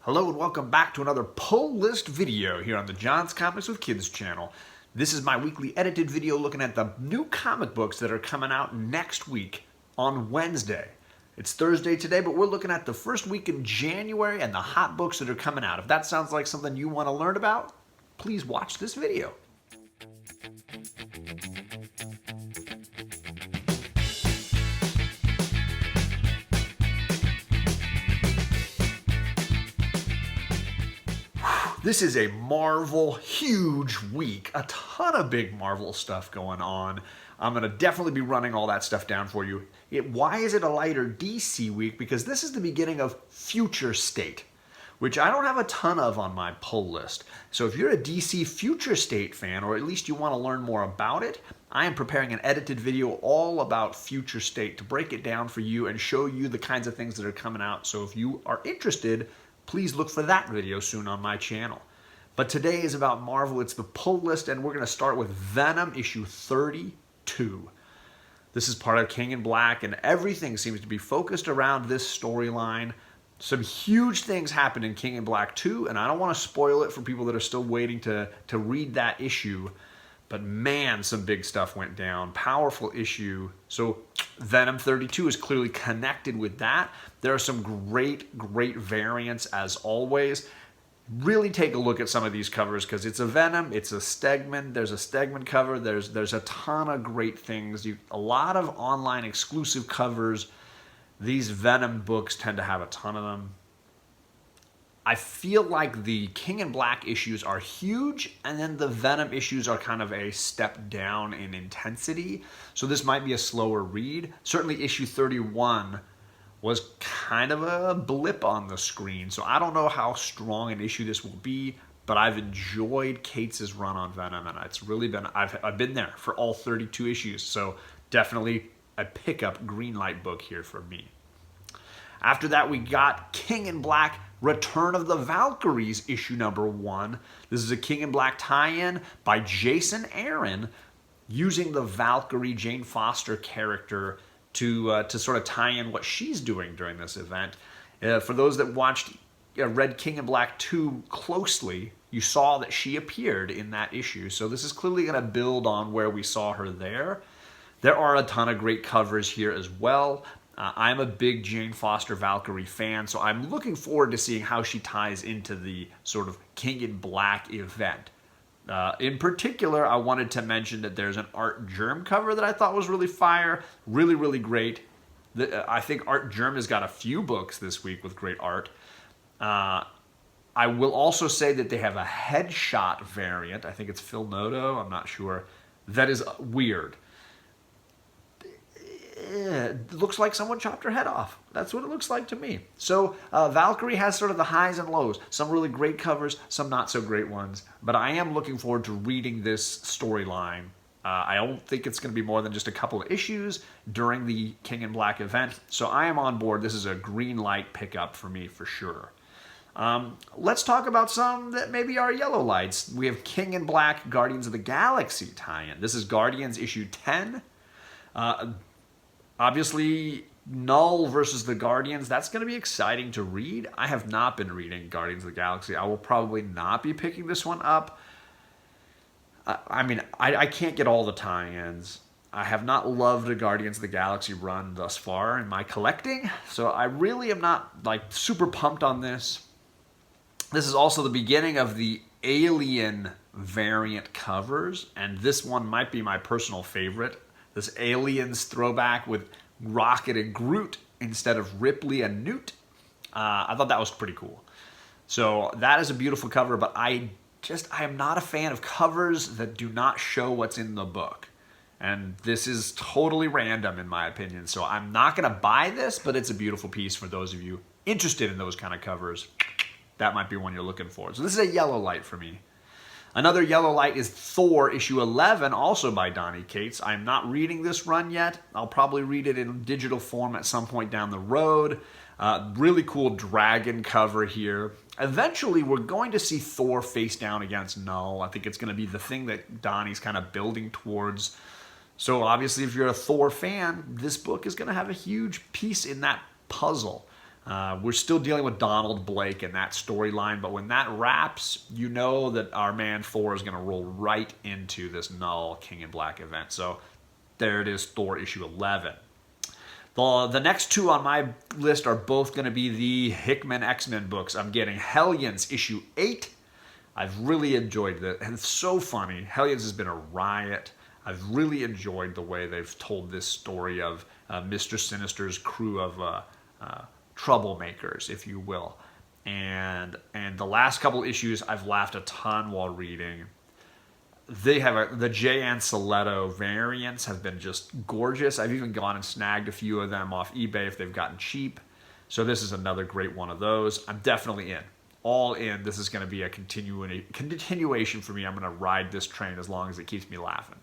Hello and welcome back to another pull list video here on the John's Comics with Kids channel. This is my weekly edited video looking at the new comic books that are coming out next week on Wednesday. It's Thursday today, but we're looking at the first week in January and the hot books that are coming out. If that sounds like something you want to learn about, please watch this video. This is a Marvel huge week, a ton of big Marvel stuff going on. I'm going to definitely be running all that stuff down for you. Why is it a lighter DC week? Because this is the beginning of Future State, which I don't have a ton of on my pull list. So if you're a DC Future State fan, or at least you want to learn more about it, I am preparing an edited video all about Future State to break it down for you and show you the kinds of things that are coming out. So if you are interested, please look for that video soon on my channel. But today is about Marvel. It's the pull list, and we're going to start with Venom issue 32. This is part of King in Black, and everything seems to be focused around this storyline. Some huge things happened in King in Black 2, and I don't want to spoil it for people that are still waiting to read that issue. But man, some big stuff went down. Powerful issue. So Venom 32 is clearly connected with that. There are some great variants as always. Really take a look at some of these covers because it's a Venom, it's a Stegman, there's a Stegman cover, there's a ton of great things. A lot of online exclusive covers. These Venom books tend to have a ton of them. I feel like the King in Black issues are huge, and then the Venom issues are kind of a step down in intensity. So this might be a slower read. Certainly issue 31 was kind of a blip on the screen. So I don't know how strong an issue this will be, but I've enjoyed Cates' run on Venom, and it's really been, I've been there for all 32 issues. So definitely a pickup green light book here for me. After that, we got King in Black Return of the Valkyries, issue number 1. This is a King in Black tie-in by Jason Aaron, using the Valkyrie Jane Foster character to sort of tie in what she's doing during this event. For those that read King in Black 2 closely, you saw that she appeared in that issue. So this is clearly going to build on where we saw her there. There are a ton of great covers here as well. I'm a big Jane Foster Valkyrie fan, so I'm looking forward to seeing how she ties into the sort of King in Black event. In particular, I wanted to mention that there's an Art Germ cover that I thought was really fire, really great. I think Art Germ has got a few books this week with great art. I will also say that they have a headshot variant. I think it's Phil Noto, I'm not sure. That is weird. It looks like someone chopped her head off. That's what it looks like to me. So Valkyrie has sort of the highs and lows. Some really great covers, some not so great ones. But I am looking forward to reading this storyline. I don't think it's going to be more than just a couple of issues during the King in Black event. So I am on board. This is a green light pickup for me for sure. Let's talk about some that maybe are yellow lights. We have King in Black Guardians of the Galaxy tie-in. This is Guardians issue 10. Obviously, Null versus the Guardians, that's going to be exciting to read. I have not been reading Guardians of the Galaxy. I will probably not be picking this one up. I can't get all the tie-ins. I have not loved a Guardians of the Galaxy run thus far in my collecting, so I really am not super pumped on this. This is also the beginning of the Alien variant covers, and this one might be my personal favorite. This Aliens throwback with Rocket and Groot instead of Ripley and Newt. I thought that was pretty cool. So that is a beautiful cover, but I am not a fan of covers that do not show what's in the book. And this is totally random in my opinion. So I'm not going to buy this, but it's a beautiful piece for those of you interested in those kind of covers. That might be one you're looking for. So this is a yellow light for me. Another yellow light is Thor, issue 11, also by Donny Cates. I'm not reading this run yet. I'll probably read it in digital form at some point down the road. Really cool dragon cover here. Eventually, we're going to see Thor face down against Null. I think it's going to be the thing that Donnie's kind of building towards. So obviously, if you're a Thor fan, this book is going to have a huge piece in that puzzle. We're still dealing with Donald Blake and that storyline, but when that wraps, you know that our man Thor is going to roll right into this Null King in Black event. So there it is, Thor issue 11. The next two on my list are both going to be the Hickman X-Men books. I'm getting Hellions issue 8. I've really enjoyed it, and it's so funny. Hellions has been a riot. I've really enjoyed the way they've told this story of Mr. Sinister's crew of troublemakers, if you will. And the last couple issues, I've laughed a ton while reading. They have the Jay Anceletto variants have been just gorgeous. I've even gone and snagged a few of them off eBay if they've gotten cheap. So this is another great one of those. I'm definitely in. All in. This is going to be a continuation for me. I'm going to ride this train as long as it keeps me laughing.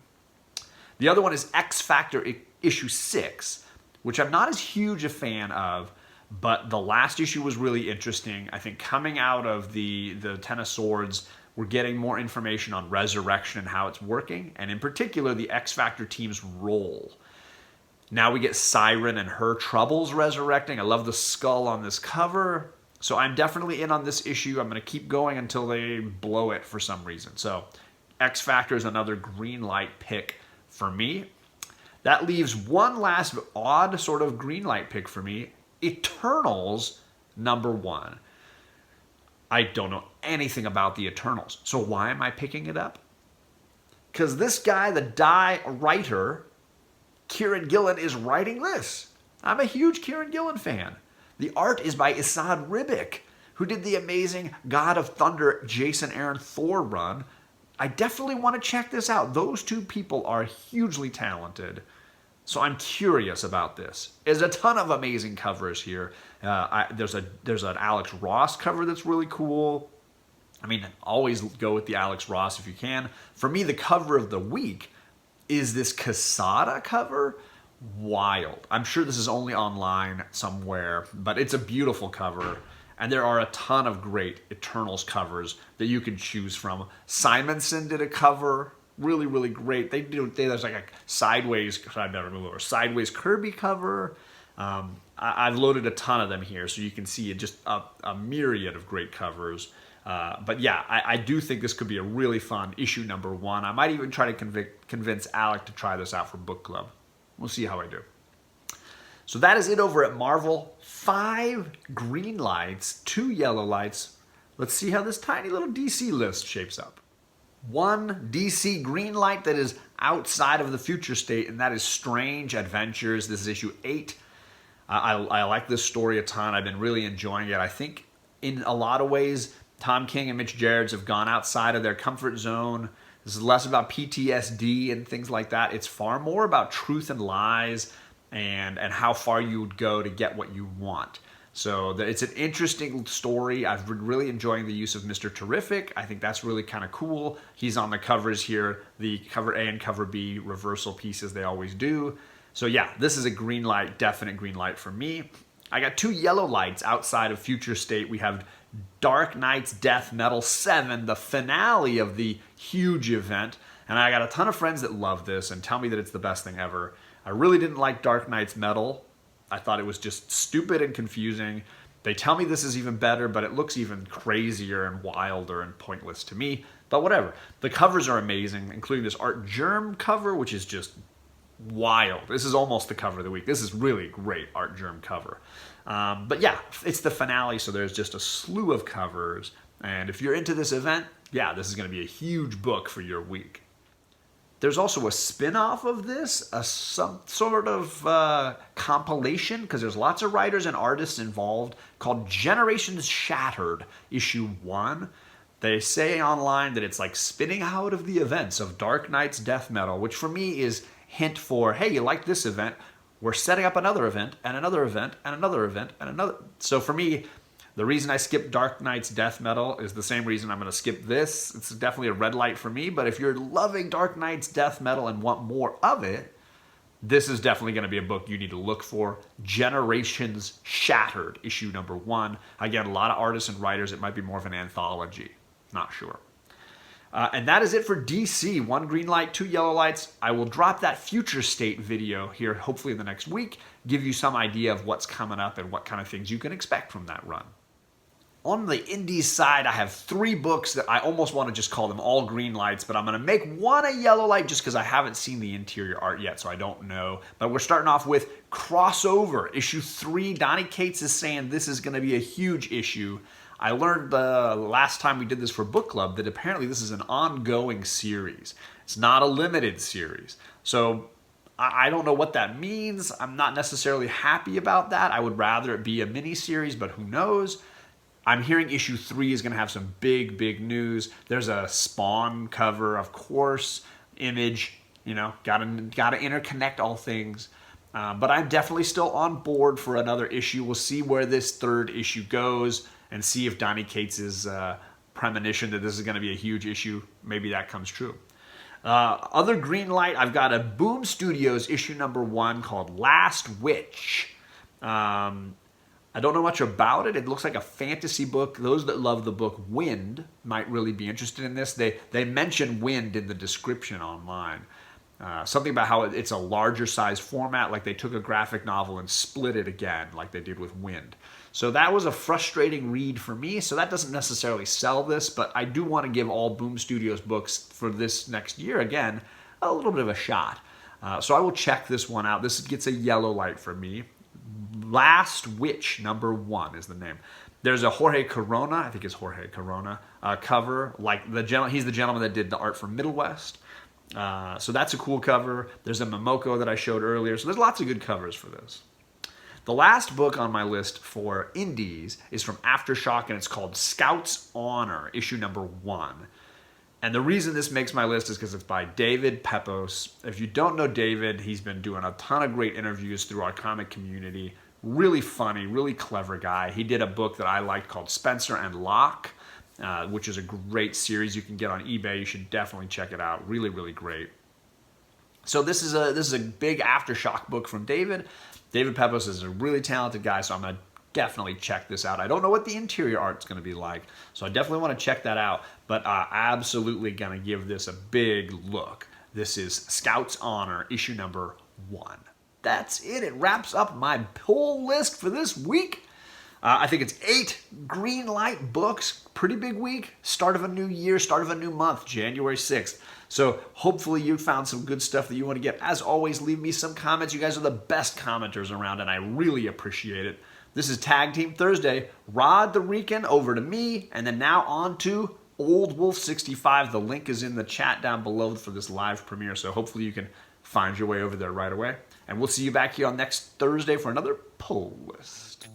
The other one is X Factor issue 6, which I'm not as huge a fan of, but the last issue was really interesting. I think coming out of the Ten of Swords, we're getting more information on resurrection and how it's working, and in particular, the X Factor team's role. Now we get Siren and her troubles resurrecting. I love the skull on this cover. So I'm definitely in on this issue. I'm going to keep going until they blow it for some reason. So X Factor is another green light pick for me. That leaves one last odd sort of green light pick for me. Eternals #1. I don't know anything about the Eternals. So why am I picking it up? Because this guy, the writer, Kieran Gillen, is writing this. I'm a huge Kieran Gillen fan. The art is by Isad Ribic, who did the amazing God of Thunder, Jason Aaron Thor run. I definitely want to check this out. Those two people are hugely talented. So I'm curious about this. There's a ton of amazing covers here. There's an Alex Ross cover that's really cool. I mean, always go with the Alex Ross if you can. For me, the cover of the week is this Quesada cover. Wild. I'm sure this is only online somewhere, but it's a beautiful cover. And there are a ton of great Eternals covers that you can choose from. Simonson did a cover. Really, really great. There's like a sideways Kirby cover. I've loaded a ton of them here, so you can see just a myriad of great covers. But yeah, I do think this could be a really fun issue #1. I might even try to convince Alec to try this out for book club. We'll see how I do. So that is it over at Marvel. 5 green lights, 2 yellow lights. Let's see how this tiny little DC list shapes up. 1 DC green light that is outside of the future state, and that is Strange Adventures. This is issue 8. I like this story a ton. I've been really enjoying it. I think in a lot of ways, Tom King and Mitch Gerards have gone outside of their comfort zone. This is less about PTSD and things like that. It's far more about truth and lies and how far you would go to get what you want. So it's an interesting story. I've been really enjoying the use of Mr. Terrific. I think that's really kind of cool. He's on the covers here, the cover A and cover B reversal pieces they always do. So yeah, this is a green light, definite green light for me. I got 2 yellow lights outside of Future State. We have Dark Knight's Death Metal 7, the finale of the huge event. And I got a ton of friends that love this and tell me that it's the best thing ever. I really didn't like Dark Knight's Metal. I thought it was just stupid and confusing. They tell me this is even better, but it looks even crazier and wilder and pointless to me. But whatever. The covers are amazing, including this Art Germ cover, which is just wild. This is almost the cover of the week. This is really great Art Germ cover. But yeah, it's the finale, so there's just a slew of covers. And if you're into this event, yeah, this is going to be a huge book for your week. There's also a spin-off of this, some sort of compilation, because there's lots of writers and artists involved, called Generations Shattered, issue 1. They say online that it's like spinning out of the events of Dark Knight's Death Metal, which for me is hint for, hey, you like this event, we're setting up another event, and another event, and another event, and another. So for me, the reason I skipped Dark Knight's Death Metal is the same reason I'm going to skip this. It's definitely a red light for me, but if you're loving Dark Knight's Death Metal and want more of it, this is definitely going to be a book you need to look for. Generations Shattered, issue #1. Again, a lot of artists and writers. It might be more of an anthology. Not sure. And that is it for DC. 1 green light, 2 yellow lights. I will drop that future state video here hopefully in the next week, give you some idea of what's coming up and what kind of things you can expect from that run. On the indies side, I have 3 books that I almost want to just call them all green lights, but I'm going to make one a yellow light just because I haven't seen the interior art yet, so I don't know. But we're starting off with Crossover, issue 3. Donny Cates is saying this is going to be a huge issue. I learned the last time we did this for book club that apparently this is an ongoing series. It's not a limited series. So I don't know what that means. I'm not necessarily happy about that. I would rather it be a mini series, but who knows? I'm hearing issue 3 is going to have some big, big news. There's a Spawn cover, of course, Image, gotta interconnect all things. But I'm definitely still on board for another issue. We'll see where this 3rd issue goes and see if Donny Cates' premonition that this is going to be a huge issue, maybe that comes true. Other green light, I've got a Boom Studios issue number 1 called Last Witch. I don't know much about it. It looks like a fantasy book. Those that love the book Wind might really be interested in this. They mention Wind in the description online. Something about how it's a larger size format, like they took a graphic novel and split it again, like they did with Wind. So that was a frustrating read for me, so that doesn't necessarily sell this, but I do want to give all Boom Studios books for this next year, again, a little bit of a shot. So I will check this one out. This gets a yellow light for me. Last Witch, number 1 is the name. There's a Jorge Corona, I think it's Jorge Corona, cover. Like he's the gentleman that did the art for Middle West. So that's a cool cover. There's a Momoko that I showed earlier. So there's lots of good covers for this. The last book on my list for indies is from Aftershock, and it's called Scout's Honor, issue number 1. And the reason this makes my list is because it's by David Pepos. If you don't know David, he's been doing a ton of great interviews through our comic community. Really funny, really clever guy. He did a book that I liked called Spencer and Locke, which is a great series you can get on eBay. You should definitely check it out. Really, really great. So this is a big Aftershock book from David. David Pepos is a really talented guy, so I'm going to definitely check this out. I don't know what the interior art's going to be like, so I definitely want to check that out, but absolutely going to give this a big look. This is Scout's Honor, issue number 1. That's it. It wraps up my pull list for this week. I think it's 8 green light books. Pretty big week. Start of a new year, start of a new month, January 6th. So hopefully you found some good stuff that you want to get. As always, leave me some comments. You guys are the best commenters around, and I really appreciate it. This is Tag Team Thursday. Rod the Rican over to me, and then now on to Old Wolf 65. The link is in the chat down below for this live premiere, so hopefully you can find your way over there right away. And we'll see you back here on next Thursday for another pull list.